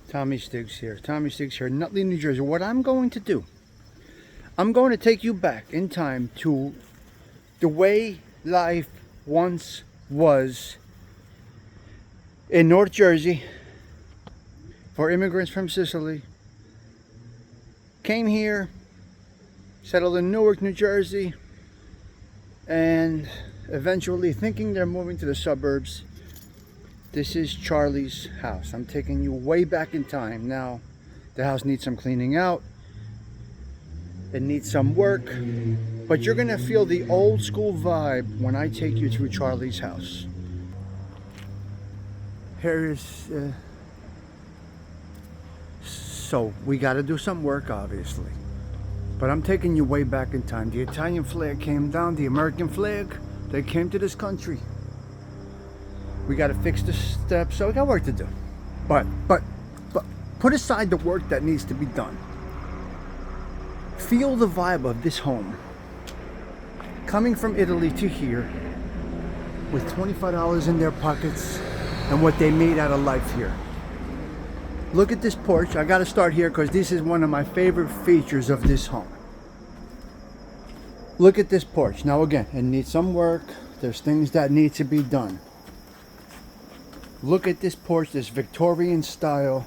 Tommy Stigs here. Tommy Stigs here, Nutley, New Jersey. What I'm going to do, I'm going to take you back in time to the way life once was in North Jersey for immigrants from Sicily. Came here, settled in Newark, New Jersey, and eventually thinking they're moving to the suburbs. This is Charlie's house. I'm taking you way back in time. Now, the house needs some cleaning out. It needs some work. But you're going to feel the old school vibe when I take you through Charlie's house. Here is... so, we got to do some work, obviously. But I'm taking you way back in time. The Italian flag came down. The American flag, they came to this country. We got to fix the steps, so we got work to do. But put aside the work that needs to be done. Feel the vibe of this home. Coming from Italy to here with $25 in their pockets and what they made out of life here. Look at this porch. I got to start here because this is one of my favorite features of this home. Look at this porch. Now again, it needs some work. There's things that need to be done. Look at this porch, this Victorian style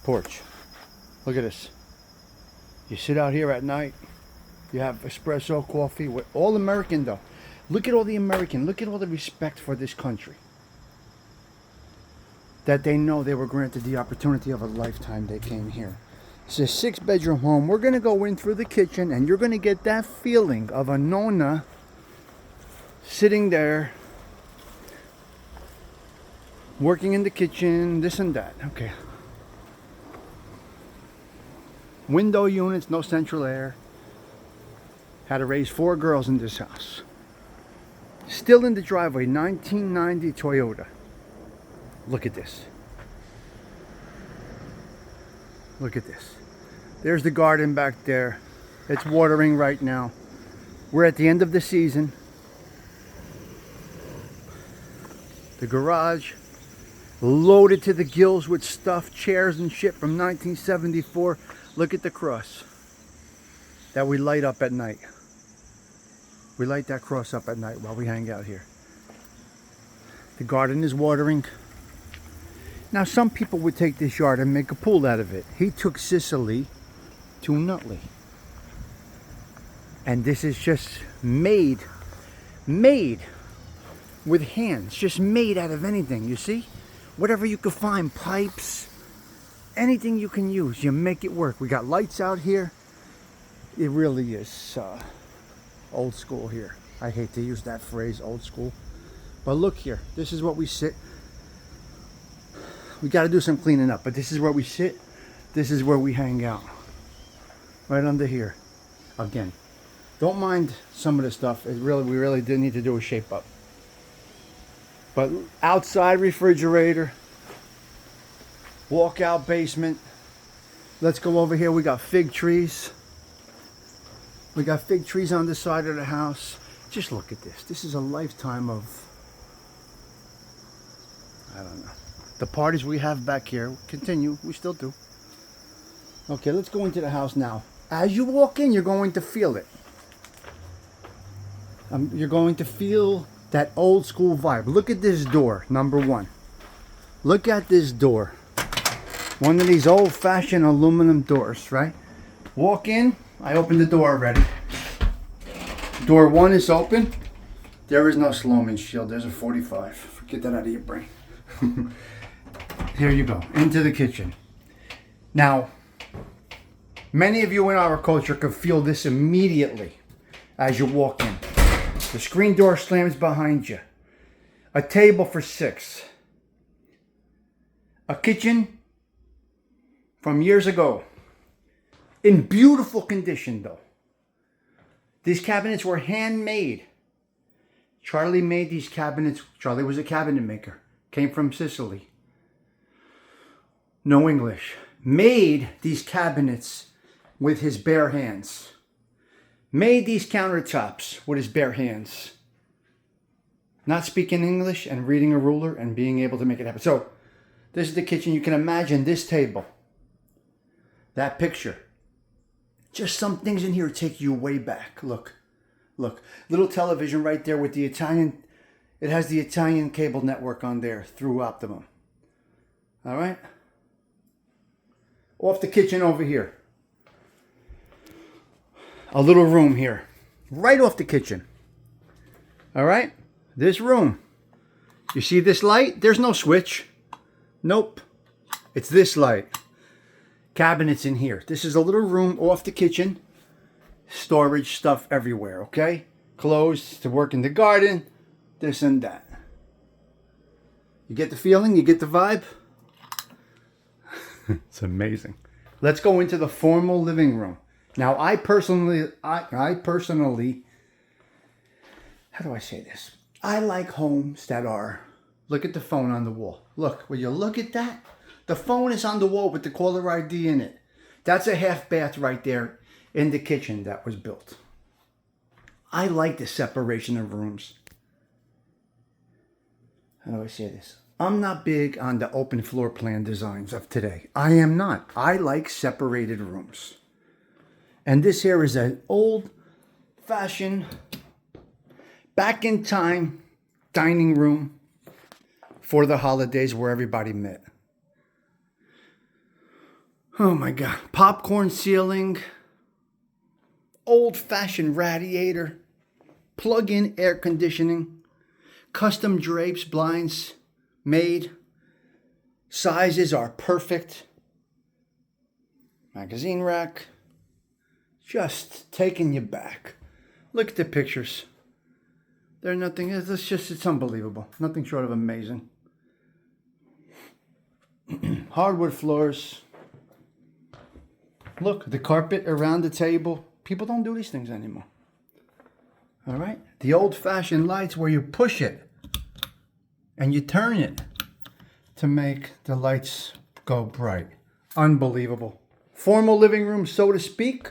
porch. Look at this. You sit out here at night, you have espresso, coffee, with all American though. Look at all the American, look at all the respect for this country. That they know they were granted the opportunity of a lifetime they came here. It's a 6-bedroom home. We're gonna go in through the kitchen and you're gonna get that feeling of a nonna sitting there working in the kitchen, this and that. Okay. Window units, no central air. Had to raise 4 girls in this house. Still in the driveway, 1990 Toyota. Look at this. Look at this. There's the garden back there. It's watering right now. We're at the end of the season. The garage loaded to the gills with stuff, chairs and shit from 1974. Look at the cross that we light up at night. We light that cross up at night while we hang out here. The garden is watering. Now some people would take this yard and make a pool out of it. He took Sicily to Nutley. And this is just made with hands, just made out of anything, you see? Whatever you could find, pipes, anything you can use, you make it work. We got lights out here. It really is old school here. I hate to use that phrase, old school. But look here, this is what we sit. We got to do some cleaning up, but this is where we sit. This is where we hang out. Right under here. Again, don't mind some of the stuff. We really did need to do a shape up. But outside refrigerator, walkout basement. Let's go over here. We got fig trees. We got fig trees on the side of the house. Just look at this. This is a lifetime of, I don't know. The parties we have back here continue. We still do. Okay, let's go into the house now. As you walk in, you're going to feel it. You're going to feel that old school vibe. Look at this door, number 1. Look at this door. One of these old fashioned aluminum doors, right? Walk in, I opened the door already. Door 1 is open. There is no Sloman shield, there's a 45. Get that out of your brain. Here you go, into the kitchen. Now, many of you in our culture can feel this immediately as you walk in. The screen door slams behind you. A table for 6. A kitchen from years ago. In beautiful condition though. These cabinets were handmade. Charlie made these cabinets. Charlie was a cabinet maker. Came from Sicily. No English. Made these cabinets with his bare hands. Made these countertops with his bare hands. Not speaking English and reading a ruler and being able to make it happen. So This is the kitchen. You can imagine this table. That picture. Just some things in here take you way back. Look. Look. Little television right there with the Italian. It has the Italian cable network on there through Optimum. All right. Off the kitchen over here. A little room here. Right off the kitchen. All right. This room. You see this light? There's no switch. Nope. It's this light. Cabinets in here. This is a little room off the kitchen. Storage stuff everywhere, okay? Clothes to work in the garden. This and that. You get the feeling? You get the vibe? It's amazing. Let's go into the formal living room. Now, I personally, how do I say this? I like homes that are, look at the phone on the wall. Look, will you look at that? The phone is on the wall with the caller ID in it. That's a half bath right there in the kitchen that was built. I like the separation of rooms. How do I say this? I'm not big on the open floor plan designs of today. I am not. I like separated rooms. And this here is an old-fashioned, back in time dining room for the holidays where everybody met. Oh my God. Popcorn ceiling, old-fashioned radiator, plug-in air conditioning, custom drapes, blinds made. Sizes are perfect. Magazine rack. Just taking you back. Look at the pictures. They're nothing, it's unbelievable. Nothing short of amazing. Hardwood floors. Look, the carpet around the table. People don't do these things anymore. All right? The old-fashioned lights where you push it and you turn it to make the lights go bright. Unbelievable. Formal living room, so to speak.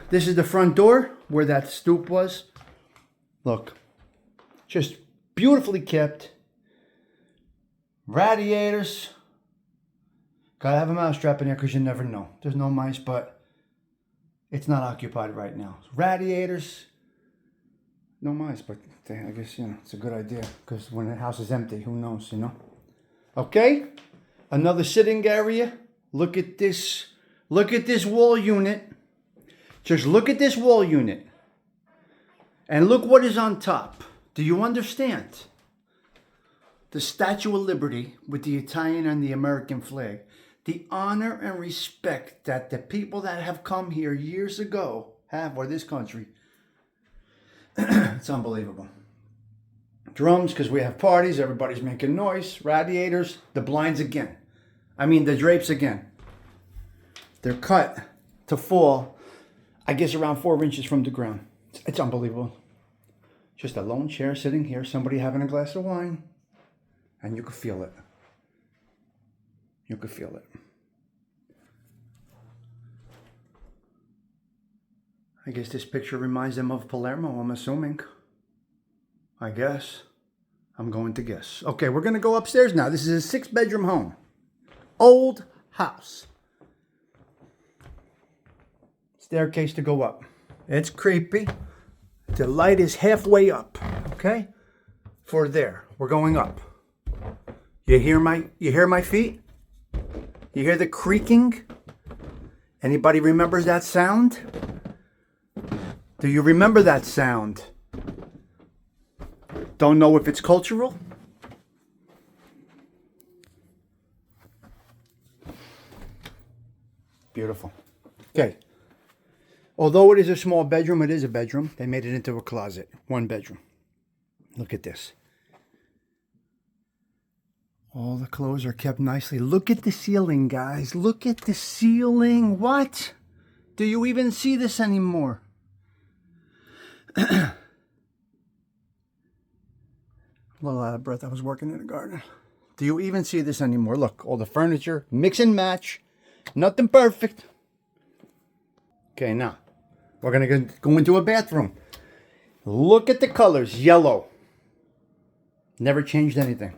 This is the front door where that stoop was. Look, just beautifully kept. Radiators. Gotta have a mouse trap in there because you never know. There's no mice, but it's not occupied right now. Radiators. No mice, but I guess, it's a good idea because when the house is empty, who knows, Okay, another sitting area. Look at this. Look at this wall unit. Just look at this wall unit. And look what is on top. Do you understand? The Statue of Liberty with the Italian and the American flag. The honor and respect that the people that have come here years ago have for this country. It's unbelievable. Drums, because we have parties, everybody's making noise. Radiators, the blinds again. The drapes again. They're cut to fall, I guess, around 4 inches from the ground. It's unbelievable. Just a lone chair sitting here, somebody having a glass of wine, and you could feel it. You could feel it. I guess this picture reminds them of Palermo, I'm assuming. I guess. I'm going to guess. Okay, we're going to go upstairs now. This is a 6-bedroom home. Old house. Staircase to go up. It's creepy. The light is halfway up. Okay? For there. We're going up. You hear my feet? You hear the creaking? Anybody remembers that sound? Do you remember that sound? Don't know if it's cultural? Beautiful. Okay. Although it is a small bedroom, it is a bedroom. They made it into a closet. 1 bedroom. Look at this. All the clothes are kept nicely. Look at the ceiling, guys. Look at the ceiling. What? Do you even see this anymore? A little out of breath. I was working in the garden. Do you even see this anymore? Look, all the furniture, mix and match. Nothing perfect. Okay, now we're going to go into a bathroom. Look at the colors. Yellow. Never changed anything.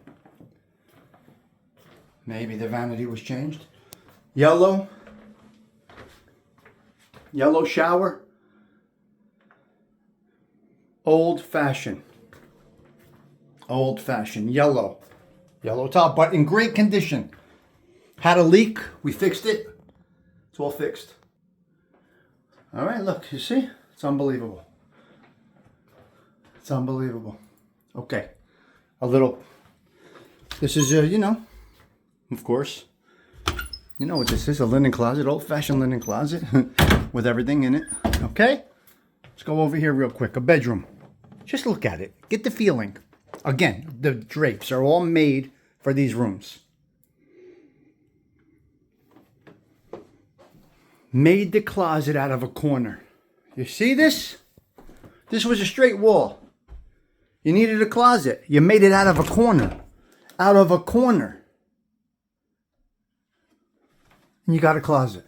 Maybe the vanity was changed. Yellow. Yellow shower. Old fashioned. Old fashioned. Yellow. Yellow top, but in great condition. Had a leak. We fixed it. It's all fixed. All right, look, you see? It's unbelievable. It's unbelievable. Okay. A little. This is, you know, of course. You know what this is, a linen closet, old-fashioned linen closet with everything in it. Okay? Let's go over here real quick. A bedroom. Just look at it. Get the feeling. Again, the drapes are all made for these rooms. Made the closet out of a corner. You see this? This was a straight wall. You needed a closet. You made it out of a corner. Out of a corner. And you got a closet.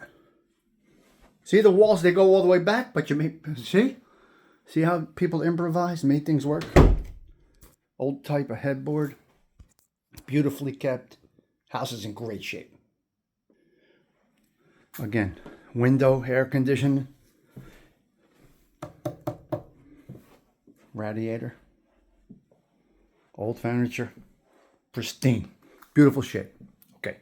See the walls, they go all the way back, but you make, see? See how people improvise, made things work? Old type of headboard. Beautifully kept. House is in great shape. Again, window, air conditioning. Radiator. Old furniture. Pristine. Beautiful shape. Okay.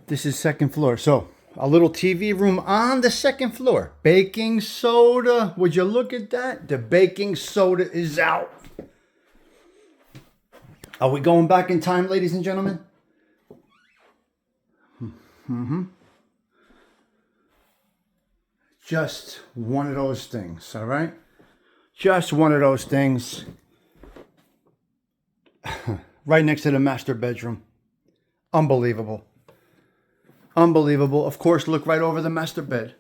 This is second floor. So, a little TV room on the second floor. Baking soda. Would you look at that? The baking soda is out. Are we going back in time, ladies and gentlemen? Just one of those things, all right? Just one of those things. Right next to the master bedroom. Unbelievable. Unbelievable. Of course, look right over the master bed.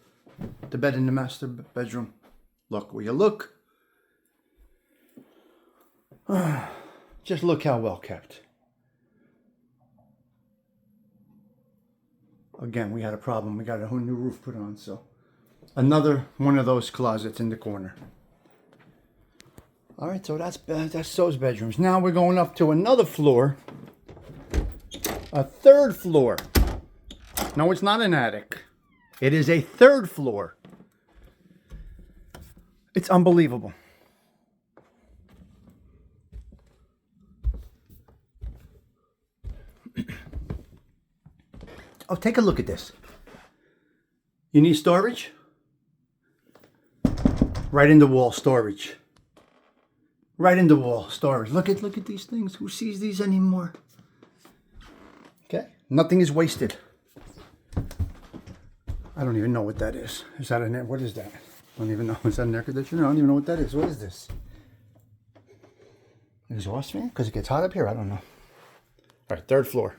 The bed in the master bedroom. Look where you look. Just look how well kept. Again, we had a problem. We got a whole new roof put on, so. Another one of those closets in the corner. All right, so that's those bedrooms. Now we're going up to another floor. A third floor. No, it's not an attic. It is a third floor. It's unbelievable. Oh, take a look at this. You need storage? Right in the wall storage. Right in the wall storage. Look at these things. Who sees these anymore? Okay. Nothing is wasted. I don't even know what that is. Is that an air? What is that? I don't even know. Is that an air conditioner? I don't even know what that is. What is this? An exhaust fan? Because it gets hot up here? I don't know. All right, third floor.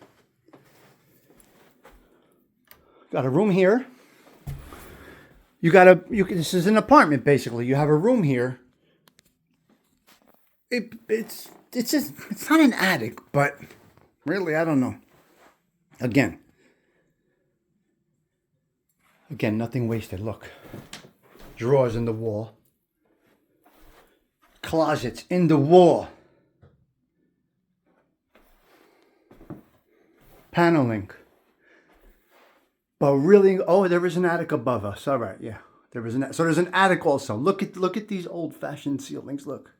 Got a room here. This is an apartment basically. You have a room here. It's not an attic, but really I don't know. Again, nothing wasted. Look. Drawers in the wall. Closets in the wall. Paneling. But really, oh, there is an attic above us. All right, yeah. So there's an attic also. Look at these old-fashioned ceilings. Look.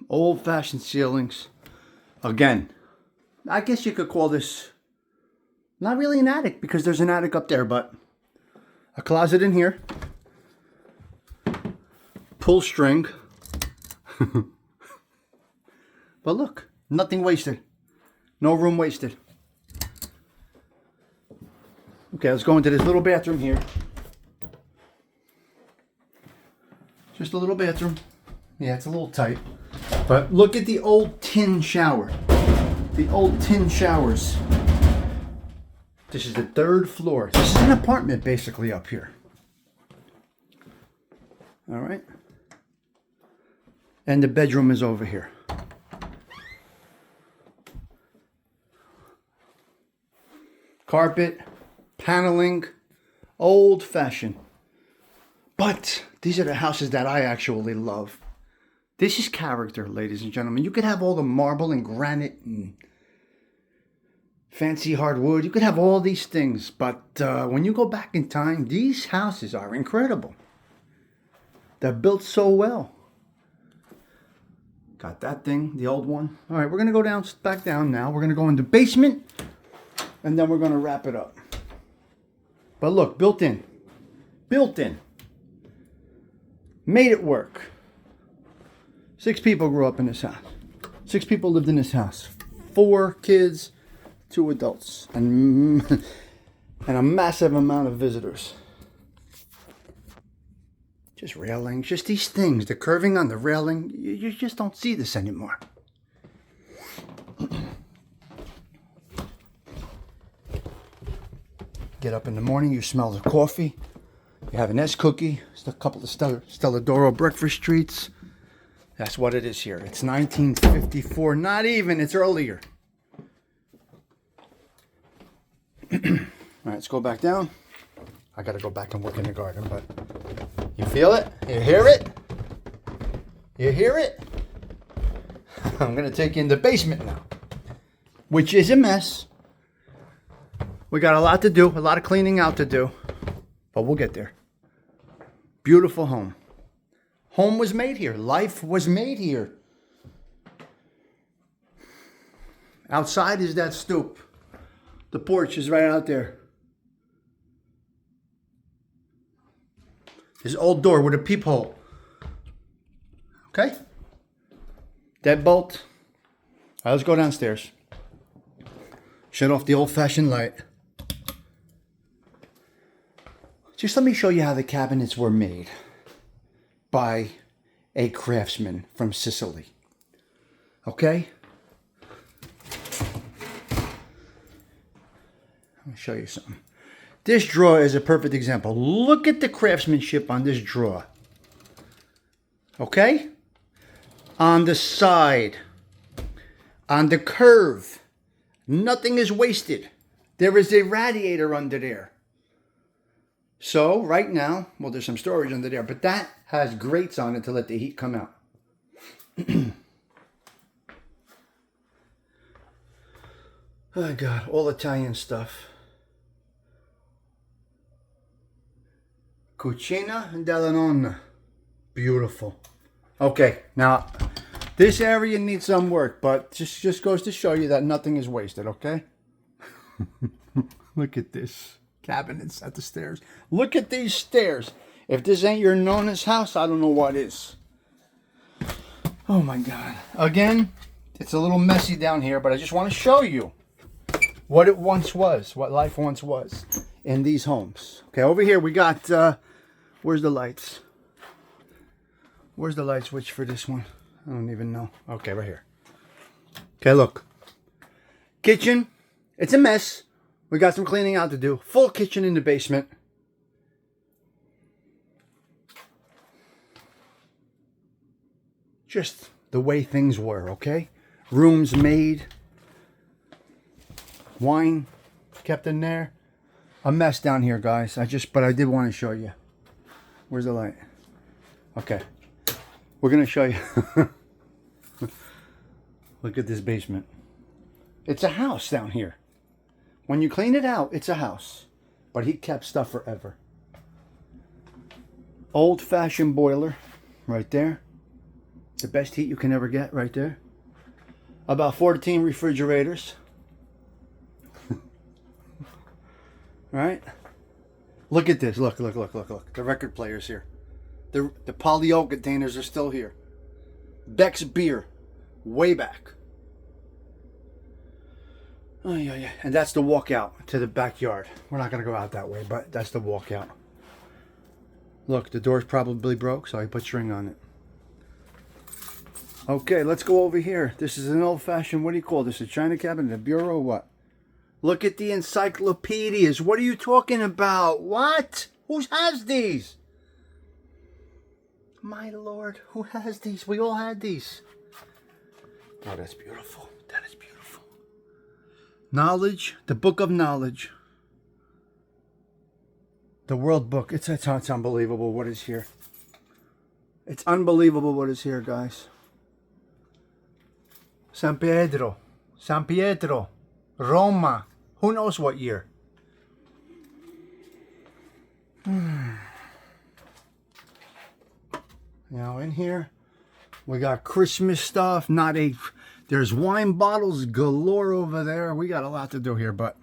Old-fashioned ceilings. Again, I guess you could call this not really an attic because there's an attic up there, but a closet in here. Pull string. But look, nothing wasted. No room wasted. Okay, let's go into this little bathroom here. Just a little bathroom. Yeah, it's a little tight. But look at the old tin shower. The old tin showers. This is the third floor. This is an apartment basically up here. All right. And the bedroom is over here. Carpet, paneling, old-fashioned. But these are the houses that I actually love. This is character, ladies and gentlemen. You could have all the marble and granite and fancy hardwood. You could have all these things. But when you go back in time, these houses are incredible. They're built so well. Got that thing, the old one. All right, we're going to go back down now. We're going to go in the basement. And then we're going to wrap it up. But look, built in. Built in. Made it work. 6 people grew up in this house. 6 people lived in this house. 4 kids, 2 adults. And a massive amount of visitors. Just railings, just these things. The curving on the railing. You just don't see this anymore. Get up in the morning, you smell the coffee. You have an S cookie, a couple of Stella D'Oro breakfast treats. That's what it is here. It's 1954, not even, it's earlier. All right, let's go back down. I gotta go back and work in the garden, but you feel it? You hear it? You hear it? I'm gonna take you in the basement now, which is a mess. We got a lot to do, a lot of cleaning out to do, but we'll get there. Beautiful home. Home was made here. Life was made here. Outside is that stoop. The porch is right out there. This old door with a peephole. Okay? Deadbolt. All right, let's go downstairs. Shut off the old-fashioned light. Just let me show you how the cabinets were made by a craftsman from Sicily. Okay? Let me show you something. This drawer is a perfect example. Look at the craftsmanship on this drawer. Okay? On the side. On the curve. Nothing is wasted. There is a radiator under there. So, right now, well, there's some storage under there, but that has grates on it to let the heat come out. Oh, God, all Italian stuff. Cucina della Nonna. Beautiful. Okay, now, this area needs some work, but just goes to show you that nothing is wasted, okay? Look at this. Cabinets at the stairs. Look at these stairs. If this ain't your Nonna's house, I don't know what is. Oh my God. Again, it's a little messy down here, but I just want to show you what it once was, what life once was in these homes. Okay, over here we got, where's the lights? Where's the light switch for this one? I don't even know. Okay, right here. Okay, look. Kitchen. It's a mess. We got some cleaning out to do. Full kitchen in the basement. Just the way things were, okay? Rooms made. Wine kept in there. A mess down here, guys. But I did want to show you. Where's the light? Okay. We're going to show you. Look at this basement. It's a house down here. When you clean it out, it's a house. But he kept stuff forever. Old-fashioned boiler right there. The best heat you can ever get right there. About 14 refrigerators. Right? Look at this. Look. The record players here. The polyol containers are still here. Beck's beer. Way back. Oh, yeah. And that's the walkout to the backyard. We're not going to go out that way, but that's the walkout. Look, the door's probably broke, so I put string on it. Okay, let's go over here. This is an old-fashioned, what do you call this? A china cabinet, a bureau, or what? Look at the encyclopedias. What are you talking about? What? Who has these? My Lord, who has these? We all had these. Oh, that's beautiful. That is beautiful. Knowledge, the book of knowledge. The world book. It's unbelievable what is here. It's unbelievable what is here, guys. San Pietro, Roma. Who knows what year? Now in here, we got Christmas stuff. There's wine bottles galore over there. We got a lot to do here, but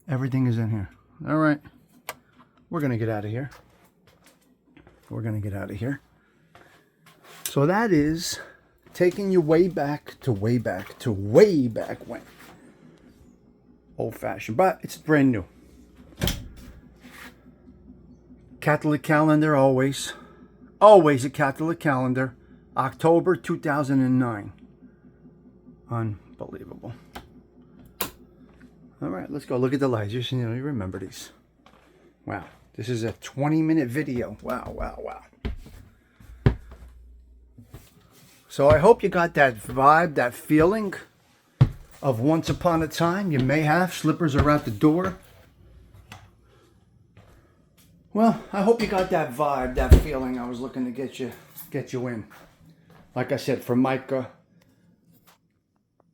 everything is in here. All right, we're gonna get out of here. So that is taking you way back to way back when. Old fashioned, but it's brand new. Catholic calendar, always a Catholic calendar. October 2009. Unbelievable. All right, let's go look at the lights. You remember these. Wow, this is a 20-minute video. Wow. So I hope you got that vibe, that feeling of once upon a time. You may have. Slippers are out the door. Well, I hope you got that vibe, that feeling. I was looking to get you in. Like I said, for Micah,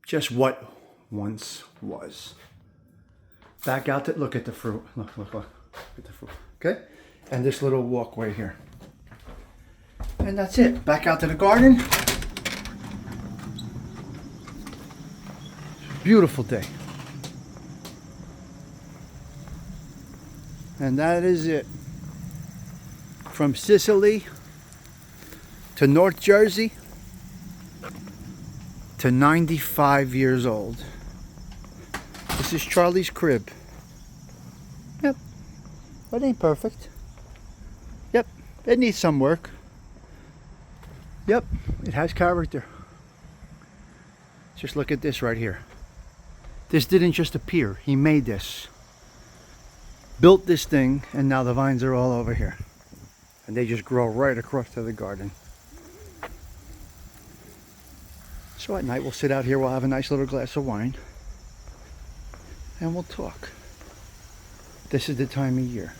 just what once was. Back out to look at the fruit. Look at the fruit. Okay? And this little walkway here. And that's it. Back out to the garden. Beautiful day. And that is it. From Sicily to North Jersey to 95 years old. This is Charlie's crib. Yep. It ain't perfect. Yep. It needs some work. Yep. It has character. Just look at this right here. This didn't just appear. He made this. Built this thing, and now the vines are all over here. And they just grow right across to the garden. So at night we'll sit out here, we'll have a nice little glass of wine. And we'll talk. This is the time of year.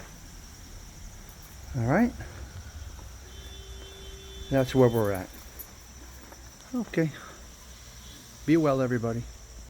Alright? That's where we're at. Okay. Be well, everybody.